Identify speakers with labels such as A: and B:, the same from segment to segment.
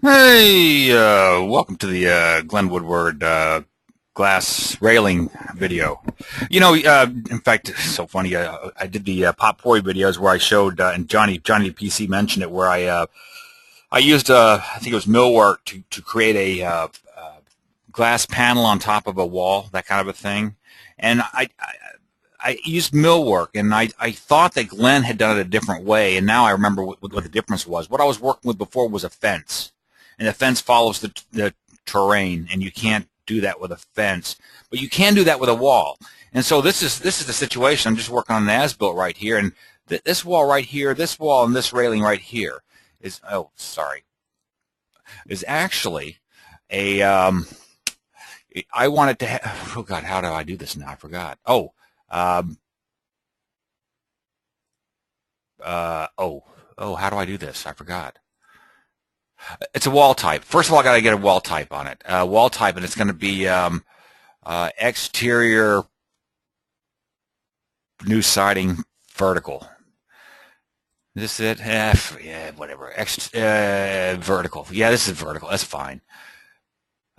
A: Hey, welcome to the Glenn Woodward glass railing video. In fact, it's so funny. I did the Pop Pori videos where I showed, and Johnny the PC mentioned it, where I used I think it was millwork to create a glass panel on top of a wall, that kind of a thing. And I used millwork, and I thought that Glenn had done it a different way, and now I remember what the difference was. What I was working with before was a fence, and the fence follows the terrain, and you can't do that with a fence, but you can do that with a wall. And so this is the situation. I'm just working on an as-built right here, and this wall right here, this wall, and this railing right here is actually a I wanted to have, oh God, how do I do this now? I forgot. Um, how do I do this? I forgot. It's a wall type. First of all, I got to get a wall type on it. Wall type, and it's going to be exterior new siding vertical. Is this it? Yeah, whatever. Vertical. Yeah, this is vertical. That's fine.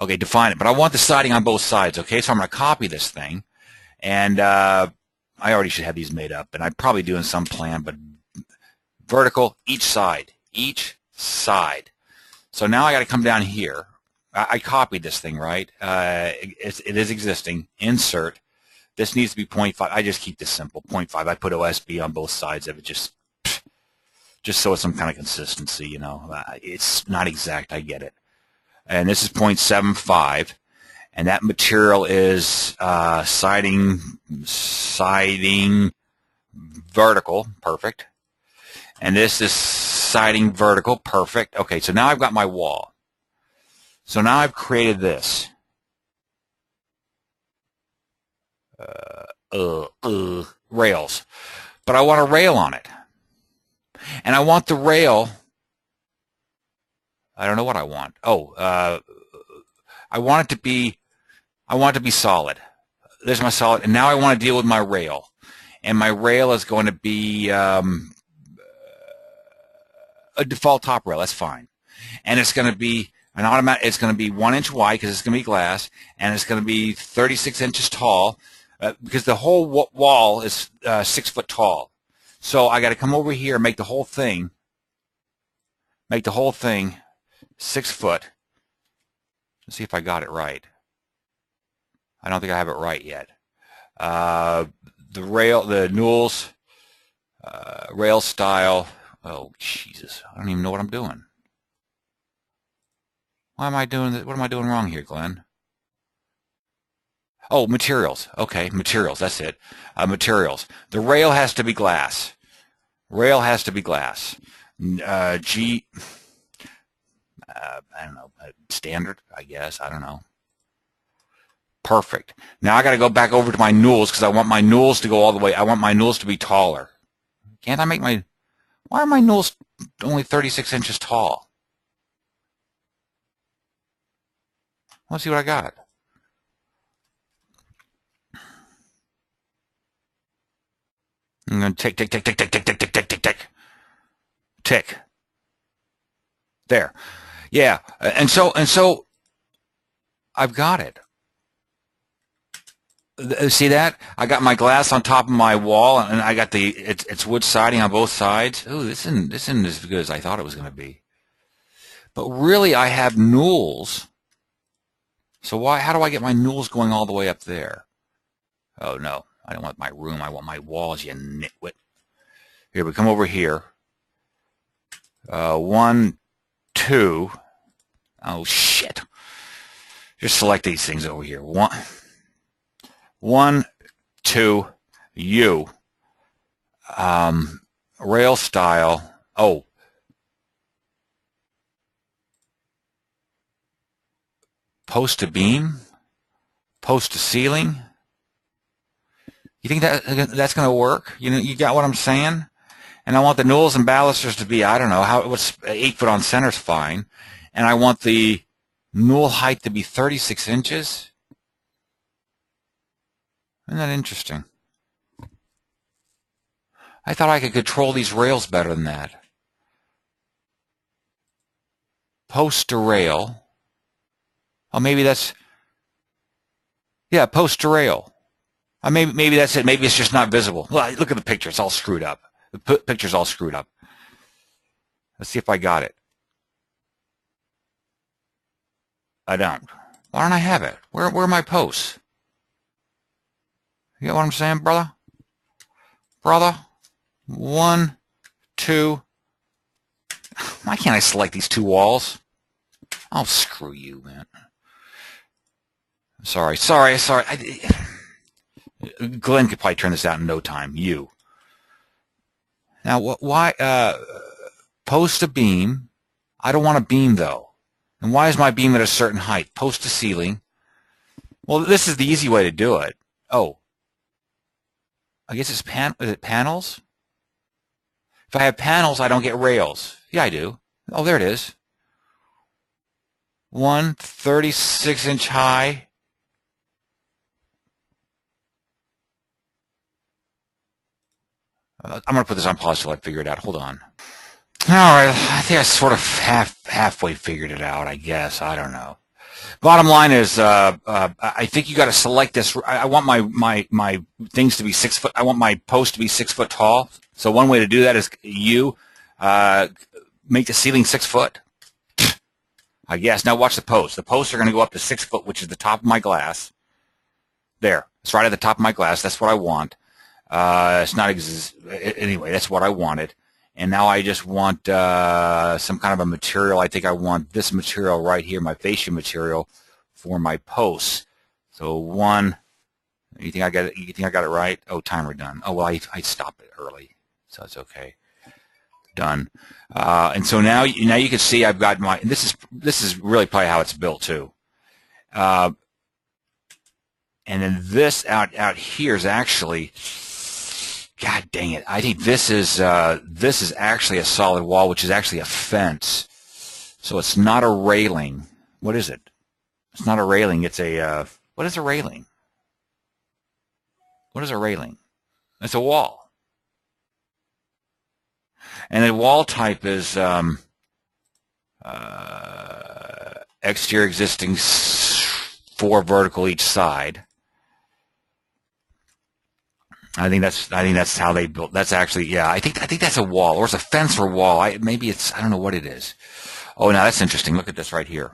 A: Okay, define it. But I want the siding on both sides, okay? So I'm going to copy this thing. And I already should have these made up. And I'm probably doing some plan, but vertical, each side. Each side. So now I got to come down here. I copied this thing, right? It is existing. Insert. This needs to be 0.5. I just keep this simple. 0.5. I put OSB on both sides of it just so it's some kind of consistency, you know. It's not exact. I get it. And this is 0.75. And that material is siding vertical. Perfect. And this is siding vertical. Perfect. Okay, so now I've got my wall. So now I've created this. Rails. But I want a rail on it. And I want the rail. I don't know what I want. I want it to be solid. There's my solid. And now I want to deal with my rail. And my rail is going to be a default top rail. That's fine. And it's going to be an automatic. It's going to be 1 inch wide because it's going to be glass, and it's going to be 36 inches tall because the whole wall is 6 foot tall. So I got to come over here and make the whole thing 6 foot. Let's see if I got it right. I don't think I have it right yet. The newels, rail style. Oh, Jesus. I don't even know what I'm doing. Why am I doing this? What am I doing wrong here, Glenn? Oh, materials. Okay, materials. That's it. Materials. The rail has to be glass. Rail has to be glass. I don't know. Standard, I guess. I don't know. Perfect. Now I got to go back over to my newels because I want my newels to go all the way. I want my newels to be taller. Can't I make my... Why are my newels only 36 inches tall? Let's see what I got. I'm going to tick, tick, tick, tick, tick, tick, tick, tick, tick, tick, tick. Tick. There. Yeah. And so I've got it. See that? I got my glass on top of my wall, and I got it's wood siding on both sides. Ooh, this isn't as good as I thought it was going to be. But really, I have newels. So how do I get my newels going all the way up there? Oh, no. I don't want my room. I want my walls, you nitwit. Here, we come over here. 1, 2. Oh, shit. Just select these things over here. 1, 2, U. Rail style. Oh. Post to beam. Post to ceiling. You think that's going to work? You got what I'm saying? And I want the newels and balusters to be, I don't know, what's 8 foot on center is fine. And I want the newel height to be 36 inches. Isn't that interesting? I thought I could control these rails better than that. post to rail. Oh, maybe that's, yeah, post to rail. Maybe that's it. Maybe it's just not visible. Well, look at the picture. It's all screwed up. The picture's all screwed up. Let's see if I got it. I don't. Why don't I have it? Where are my posts? You get what I'm saying, brother? Brother? 1, 2. Why can't I select these two walls? Oh, screw you, man. Sorry. Glenn could probably turn this out in no time. You. Now, why? Post a beam. I don't want a beam, though. And why is my beam at a certain height? Post to ceiling. Well, this is the easy way to do it. Oh. I guess it's is it panels? If I have panels, I don't get rails. Yeah, I do. Oh, there it is. 1 36-inch high. I'm going to put this on pause till I figure it out. Hold on. All right, I think I sort of halfway figured it out, I guess. I don't know. Bottom line is, I think you got to select this. I want my things to be 6 foot. I want my post to be 6 foot tall. So one way to do that is make the ceiling 6 foot. I guess. Now watch the posts. The posts are going to go up to 6 foot, which is the top of my glass. There. It's right at the top of my glass. That's what I want. It's not anyway. That's what I wanted. And now I just want some kind of a material. I think I want this material right here, my fascia material, for my posts. So 1. You think I got it? You think I got it right? Oh, timer done. Oh well, I stopped it early, so it's okay. Done. And so now you can see I've got my. This is really probably how it's built too. And then this out here is actually. God dang it! I think this is actually a solid wall, which is actually a fence. So it's not a railing. What is it? It's not a railing. It's a what is a railing? What is a railing? It's a wall. And the wall type is exterior existing 4 vertical each side. I think that's how they built. That's actually, yeah. I think that's a wall, or it's a fence or wall. Maybe it's, I don't know what it is. Oh, now that's interesting. Look at this right here.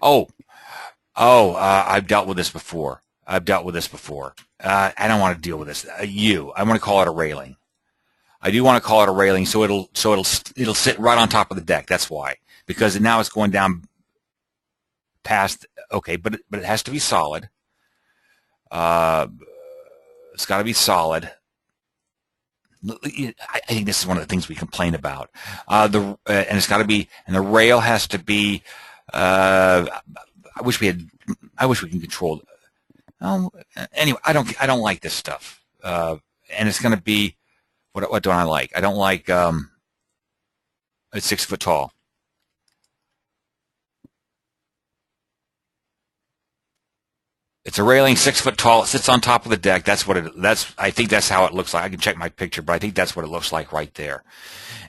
A: I've dealt with this before. I don't want to deal with this. I want to call it a railing. I do want to call it a railing, so it'll sit right on top of the deck. That's why, because now it's going down past. Okay, but it has to be solid. It's got to be solid. I think this is one of the things we complain about. And it's got to be, and the rail has to be. I wish we can control. Anyway, I don't like this stuff. And it's going to be. What don't I like? I don't like. It's 6 foot tall. It's a railing, 6 foot tall. It sits on top of the deck. I think that's how it looks like. I can check my picture, but I think that's what it looks like right there.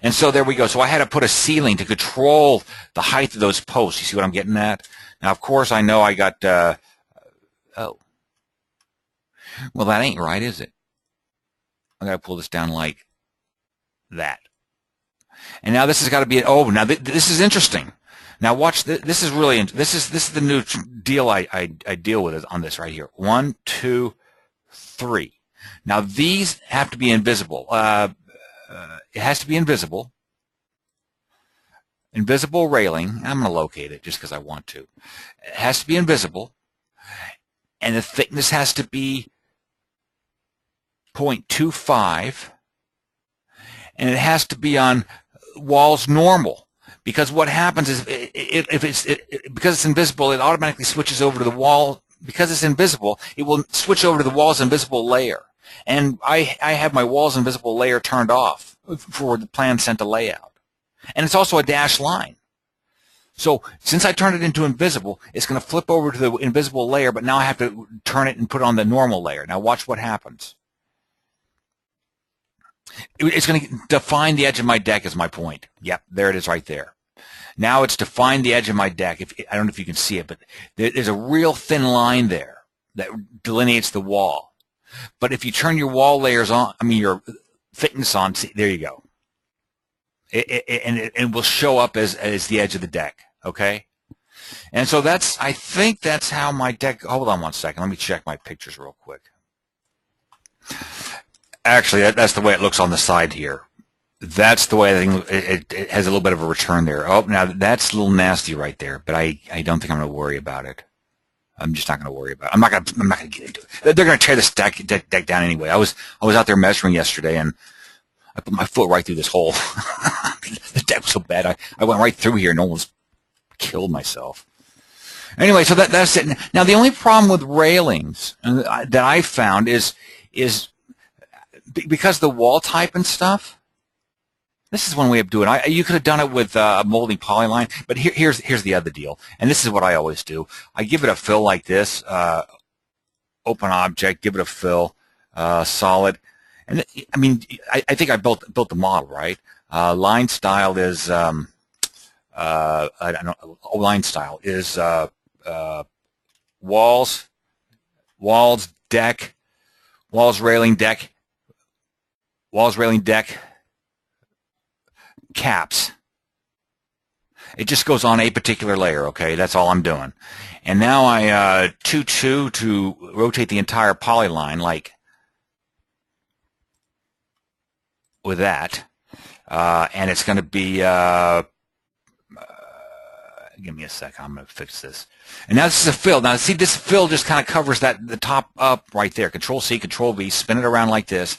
A: And so there we go. So I had to put a ceiling to control the height of those posts. You see what I'm getting at? Now, of course, I know I got. Oh, well, that ain't right, is it? I got to pull this down like that. And now this has got to be. Oh, now this is interesting. Now watch. This is really. This is the new deal I deal with on this right here. 1, 2, 3. Now these have to be invisible. It has to be invisible. Invisible railing. I'm going to locate it just because I want to. It has to be invisible, and the thickness has to be 0.25, and it has to be on walls normal. Because what happens is, because it's invisible, it automatically switches over to the wall. Because it's invisible, it will switch over to the wall's invisible layer. And I have my wall's invisible layer turned off for the plan sent to layout. And it's also a dashed line. So since I turned it into invisible, it's going to flip over to the invisible layer, but now I have to turn it and put it on the normal layer. Now watch what happens. It's going to define the edge of my deck is my point. Yep, there it is right there. Now it's defined the edge of my deck. I don't know if you can see it, but there's a real thin line there that delineates the wall. But if you turn your wall layers on, I mean your thickness on, see, there you go. It will show up as the edge of the deck, okay? And so I think that's how my deck, hold on one second, let me check my pictures real quick. Actually, that's the way it looks on the side here. That's the way I think it has a little bit of a return there. Oh, now that's a little nasty right there, but I don't think I'm going to worry about it. I'm just not going to worry about it. I'm not going to get into it. They're going to tear this deck down anyway. I was out there measuring yesterday, and I put my foot right through this hole. The deck was so bad. I went right through here and almost killed myself. Anyway, so that's it. Now, the only problem with railings that I found is because the wall type and stuff. This is one way of doing it. You could have done it with a molding polyline, but here's the other deal, and this is what I always do. I give it a fill like this, open object, give it a fill, solid, and I mean, I think I built the model right. Line style is I don't know. Line style is walls, deck, railing, deck. Caps. It just goes on a particular layer, okay? That's all I'm doing. And now I 2-2 to rotate the entire polyline, like with that. And it's going to be, give me a sec, I'm going to fix this. And now this is a fill. Now see, this fill just kind of covers the top up right there. Control-C, Control-V, spin it around like this.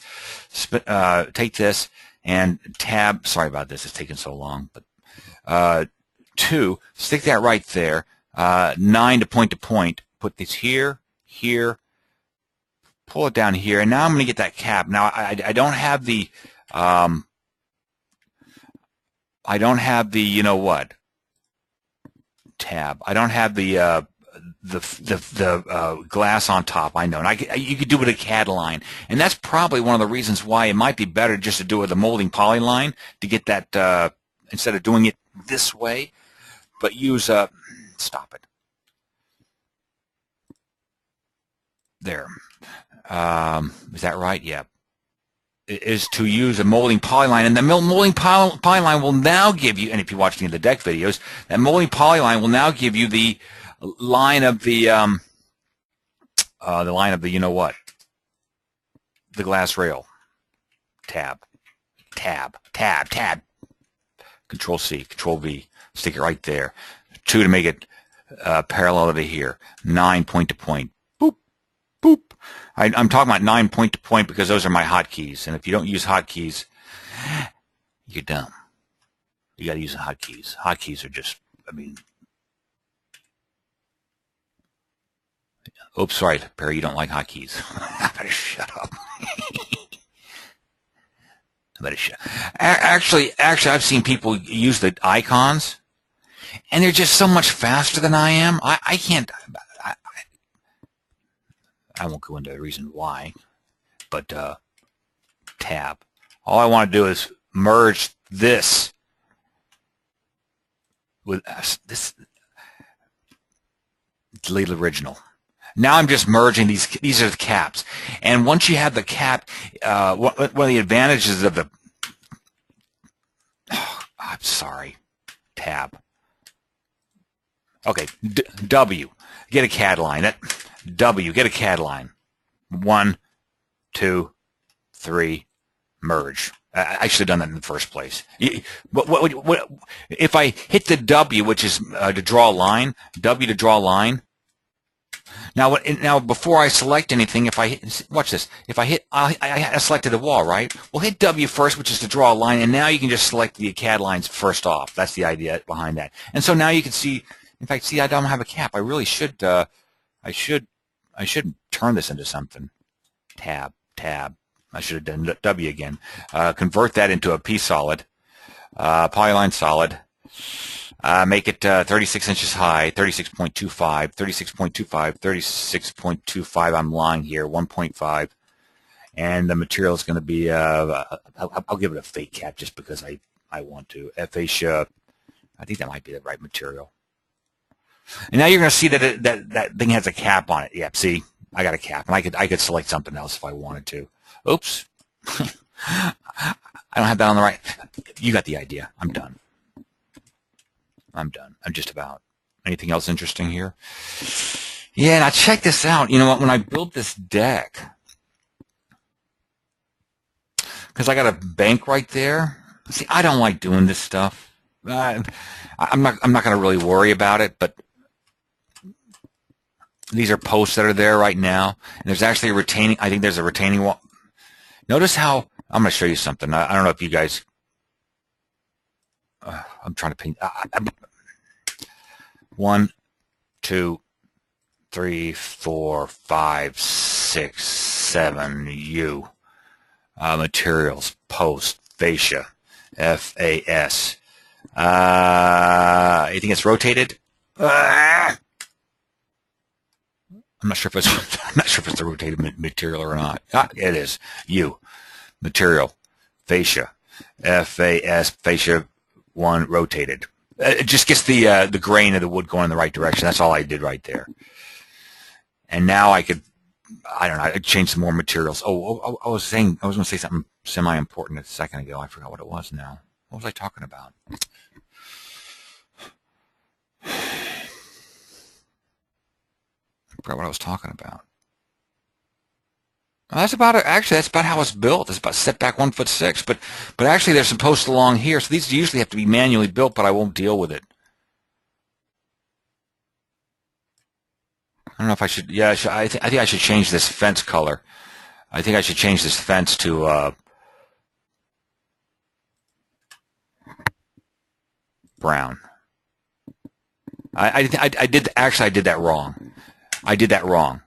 A: Take this. And tab, sorry about this, it's taking so long, but 2, stick that right there, 9 to point, put this here, pull it down here, and now I'm going to get that cap. Now I don't have the, you know what, tab. I don't have the glass on top, I know. And you could do it with a CAD line. And that's probably one of the reasons why it might be better just to do it with a molding polyline to get that, instead of doing it this way, but use stop it. There. Is that right? Yeah. It is to use a molding polyline. And the molding polyline will now give you, and if you watch any of the deck videos, that molding polyline will now give you the line of the you know what, the glass rail. Tab. Control-C, Control-V, stick it right there. 2 to make it parallel to here. 9 point to point. Boop, boop. I'm talking about 9 point to point because those are my hotkeys, and if you don't use hotkeys, you're dumb. You got to use the hotkeys. Hotkeys are just, I mean. Oops, sorry, Perry, you don't like hotkeys. I better shut up. Actually, I've seen people use the icons, and they're just so much faster than I am. I can't. I won't go into the reason why, but tab. All I want to do is merge this with this. Delete original. Now I'm just merging these. These are the caps, and once you have the cap, one of the advantages of the. Oh, I'm sorry, tab. Okay, W. Get a CAD line. That W. Get a CAD line. 1, 2, 3. Merge. I should have done that in the first place. What, if I hit the W, which is to draw a line, W to draw a line. Now, before I select anything, if I hit, watch this. If I hit, I selected the wall, right? Well, hit W first, which is to draw a line, and now you can just select the CAD lines first off. That's the idea behind that. And so now you can see. In fact, see, I don't have a cap. I really should. I should turn this into something. Tab. I should have done W again. Convert that into a P solid, polyline solid. Make it 36 inches high, 36.25, 36.25, 36.25. I'm lying here, 1.5. and the material is going to be, I'll give it a fake cap just because I want to. Fascia, I think that might be the right material. And now you're going to see that that thing has a cap on it. Yep, see, I got a cap, and I could select something else if I wanted to. Oops. I don't have that on the right. You got the idea. I'm done. I'm just about. Anything else interesting here? Yeah, now check this out. You know what? When I built this deck, because I got a bank right there. See, I don't like doing this stuff. I'm not going to really worry about it, but these are posts that are there right now, and there's actually a retaining. I think there's a retaining wall. Notice how I'm going to show you something. I don't know if you guys. I'm trying to paint. 1, 2, 3, 4, 5, 6, 7. Materials, post, fascia, FAS. You think it's rotated? I'm not sure if it's a rotated material or not. It is. Material, fascia, FAS, fascia 1 rotated. It just gets the grain of the wood going in the right direction. That's all I did right there. And now I don't know, I changed some more materials. I was going to say something semi-important a second ago. I forgot what it was now. What was I talking about? I forgot what I was talking about. Well, that's about it. Actually, that's about how it's built. It's about set back 1'6", but actually there's some posts along here. So these usually have to be manually built, but I won't deal with it. I don't know if I should. Yeah, I think I should change this fence color. I think I should change this fence to brown. I did that wrong. I did that wrong.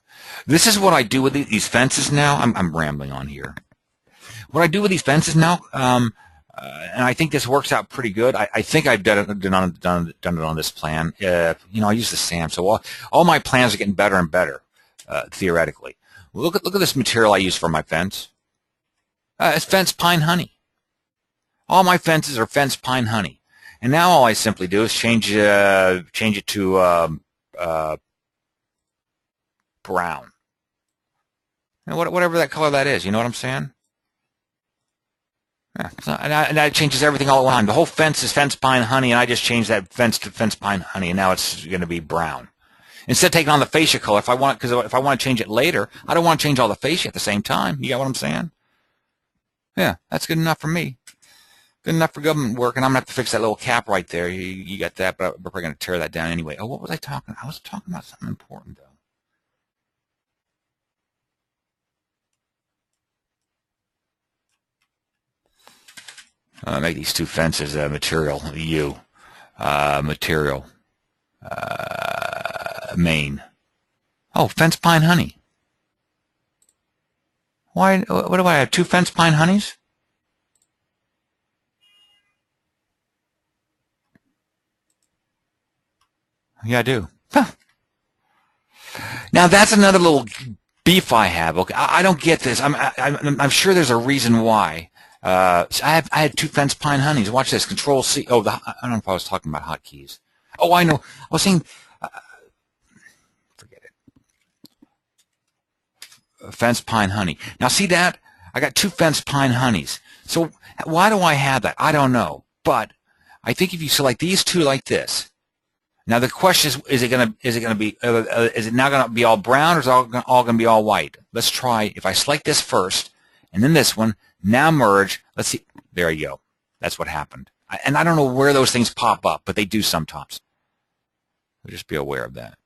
A: This is what I do with these fences now. I'm rambling on here. What I do with these fences now, and I think this works out pretty good. I think I've done it on this plan. I use the SAM, so all my plans are getting better and better, theoretically. Look at this material I use for my fence. It's fence pine honey. All my fences are fence pine honey, and now all I simply do is change it to brown. Whatever that color that is, you know what I'm saying? Yeah, and that changes everything all at once. The whole fence is fence pine honey, and I just changed that fence to fence pine honey, and now it's going to be brown. Instead of taking on the fascia color, if I want to change it later, I don't want to change all the fascia at the same time. You got what I'm saying? Yeah, that's good enough for me. Good enough for government work, and I'm going to have to fix that little cap right there. You got that, but we're going to tear that down anyway. Oh, what was I talking about? I was talking about something important, though. Make these two fences material material main. Oh, fence pine honey. Why? What do I have? 2 fence pine honeys? Yeah, I do. Huh. Now that's another little beef I have. Okay, I don't get this. I'm sure there's a reason why. I had 2 fence pine honeys. Watch this. Control C. Oh, I don't know if I was talking about hotkeys. Oh, I know. I was saying. Forget it. Fence pine honey. Now see that? I got 2 fence pine honeys. So why do I have that? I don't know. But I think if you select these 2 like this. Now the question is it now going to be all brown, or is it all going to be all white? Let's try. If I select this first, and then this one. Now merge. Let's see. There you go. That's what happened. And I don't know where those things pop up, but they do sometimes. So just be aware of that.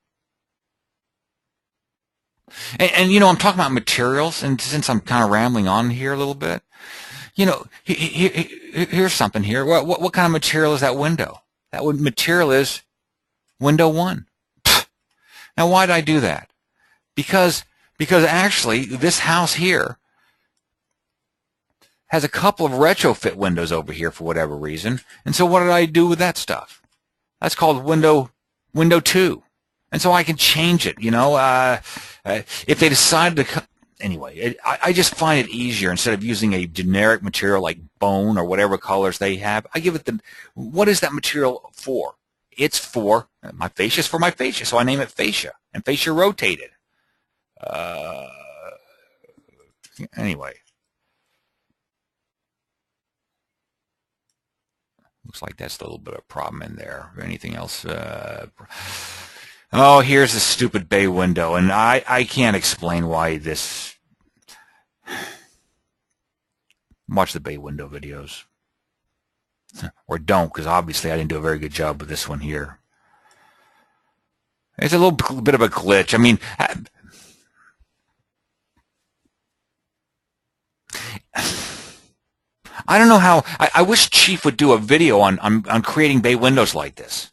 A: And I'm talking about materials, and since I'm kind of rambling on here a little bit, here's something here. What kind of material is that window? That material is window 1. Now, why did I do that? Because actually, this house here has a couple of retrofit windows over here for whatever reason. And so what did I do with that stuff? That's called window 2. And so I can change it, if they decide to, anyway, I just find it easier instead of using a generic material like bone or whatever colors they have. I give it what is that material for? It's for my fascia is for my fascia, so I name it fascia and fascia rotated. Anyway, looks like that's a little bit of a problem in there. Anything else? Oh, here's the stupid bay window, and I can't explain why this. Watch the bay window videos. Or don't, because obviously I didn't do a very good job with this one here. It's a little bit of a glitch. I mean, I don't know how. I wish Chief would do a video on creating bay windows like this.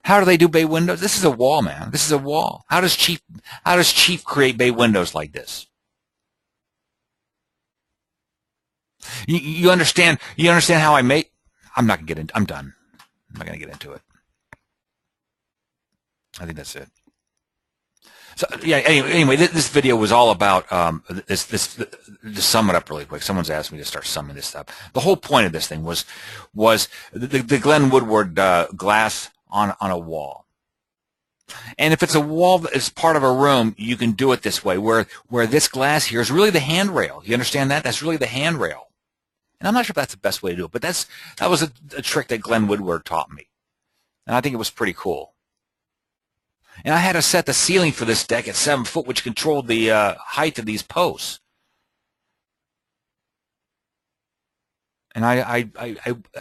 A: How do they do bay windows? This is a wall, man. This is a wall. How does Chief create bay windows like this? You understand? You understand how I make? I'm not gonna get into. I'm done. I'm not gonna get into it. I think that's it. So yeah. Anyway, this video was all about this. To sum it up really quick, someone's asked me to start summing this up. The whole point of this thing was the Glenn Woodward glass on a wall. And if it's a wall that is part of a room, you can do it this way, where this glass here is really the handrail. You understand that? That's really the handrail. And I'm not sure if that's the best way to do it, but that was a trick that Glenn Woodward taught me. And I think it was pretty cool. And I had to set the ceiling for this deck at 7 foot, which controlled the height of these posts. And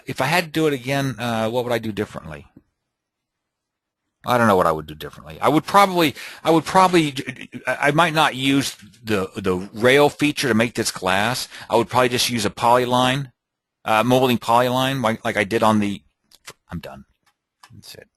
A: if I had to do it again, what would I do differently? I don't know what I would do differently. I might not use the rail feature to make this glass. I would probably just use a polyline, molding polyline, like I did on the. I'm done. That's it.